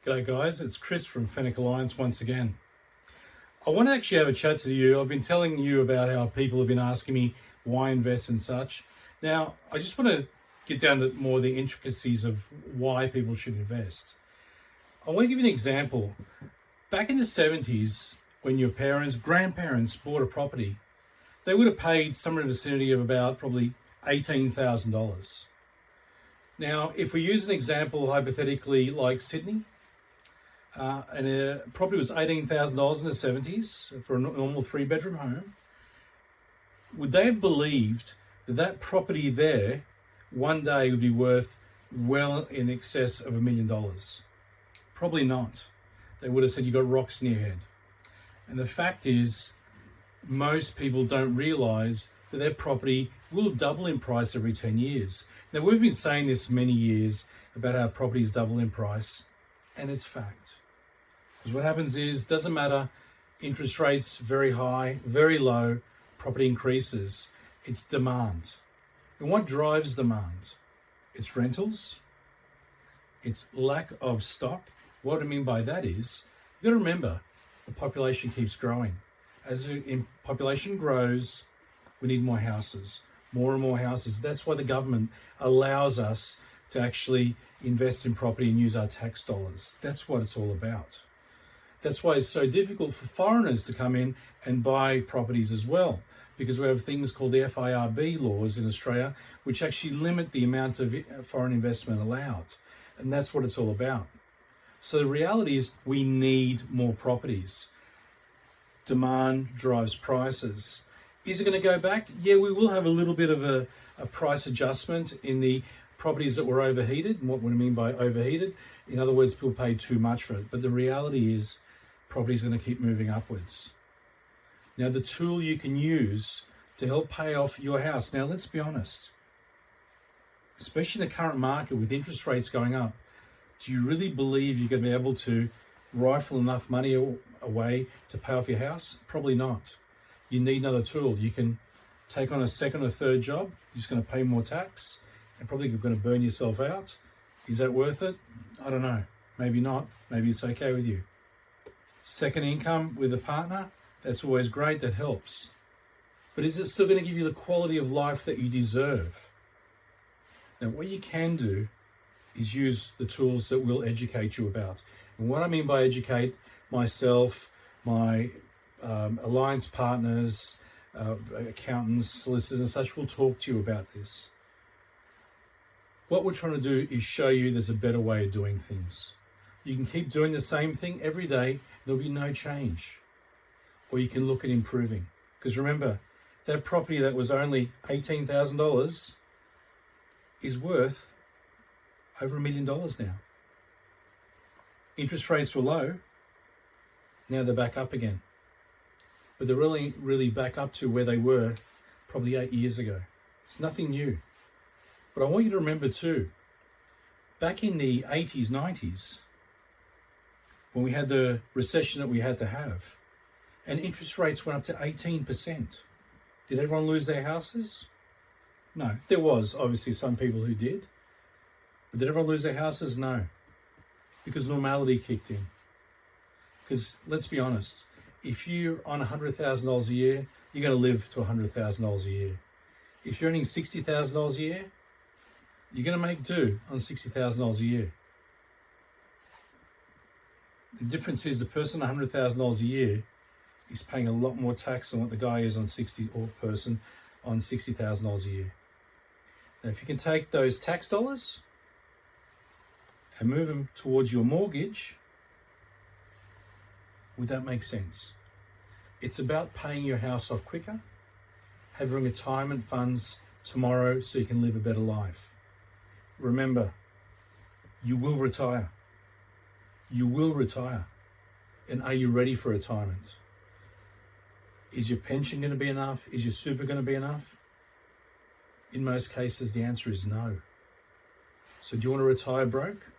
G'day guys, it's Chris from Fenech once again. I want to actually have a chat to you. I've been telling you about how people have been asking me why invest and such. Now, I just want to get down to more of the intricacies of why people should invest. I want to give you an example. Back in the 70s, when your parents, grandparents bought a property, they would have paid somewhere in the vicinity of about probably $18,000. Now, if we use an example hypothetically like Sydney, and a property was $18,000 in the 70s for a normal 3-bedroom home, would they have believed that that property there one day would be worth well in excess of $1 million? Probably not. They would have said you got rocks in your head. And the fact is, most people don't realize that their property will double in price every 10 years. Now, we've been saying this many years about how properties double in price, and it's fact. Because what happens is, doesn't matter, interest rates very high, very low, property increases. It's demand. And what drives demand? It's rentals. It's lack of stock. What I mean by that is, you've got to remember, the population keeps growing. As the population grows, we need more houses, more and more houses. That's why the government allows us to actually invest in property and use our tax dollars. That's what it's all about. That's why it's so difficult for foreigners to come in and buy properties as well, because we have things called the FIRB laws in Australia, which actually limit the amount of foreign investment allowed. And that's what it's all about. So the reality is we need more properties. Demand drives prices. Is it going to go back? Yeah, we will have a little bit of a price adjustment in the properties that were overheated. And what do I mean by overheated? In other words, people paid too much for it. But the reality is property is going to keep moving upwards. Now, the tool you can use to help pay off your house. Now, let's be honest. Especially in the current market with interest rates going up, do you really believe you're going to be able to rifle enough money away to pay off your house? Probably not. You need another tool. You can take on a second or third job. You're just going to pay more tax and probably you're going to burn yourself out. Is that worth it? I don't know. Maybe not. Maybe it's okay with you. Second income with a partner, that's always great. That helps. But is it still going to give you the quality of life that you deserve? Now, what you can do is use the tools that we'll educate you about. And what I mean by educate, myself, my alliance partners, accountants, solicitors and such will talk to you about this. What we're trying to do is show you there's a better way of doing things. You can keep doing the same thing every day, there'll be no change. Or you can look at improving. Because remember, that property that was only $18,000 is worth over $1 million now. Interest rates were low, now they're back up again. But they're really back up to where they were probably 8 years ago. It's nothing new. But I want you to remember too, back in the 80s, 90s, when we had the recession that we had to have, and interest rates went up to 18%. Did everyone lose their houses? No. There was obviously some people who did. But did everyone lose their houses? No. Because normality kicked in. Because let's be honest, if you're on $100,000 a year, you're going to live to $100,000 a year. If you're earning $60,000 a year, you're going to make do on $60,000 a year. The difference is the person on $100,000 a year is paying a lot more tax than what the guy is on person on $60,000 a year. Now, if you can take those tax dollars and move them towards your mortgage, would that make sense? It's about paying your house off quicker, having retirement funds tomorrow so you can live a better life. Remember, you will retire. You will retire. And are you ready for retirement? Is your pension going to be enough? Is your super going to be enough? In most cases, the answer is no. So do you want to retire broke?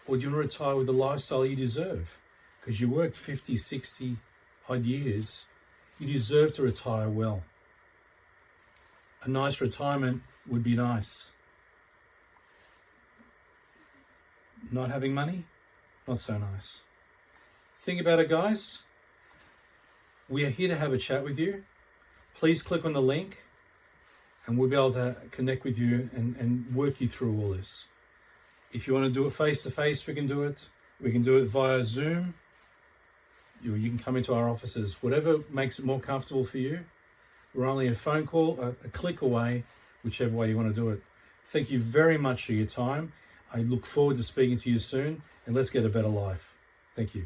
Or do you want to retire with the lifestyle you deserve? Because you worked 50, 60 odd years. You deserve to retire well. A nice retirement would be nice. Not having money? Not so nice. Think about it, guys. We are here to have a chat with you. Please click on the link and we'll be able to connect with you and work you through all this. If you want to do it face-to-face, we can do it. We can do it via Zoom. You can come into our offices. Whatever makes it more comfortable for you. We're only a phone call, a click away, whichever way you want to do it. Thank you very much for your time. I look forward to speaking to you soon, and let's get a better life. Thank you.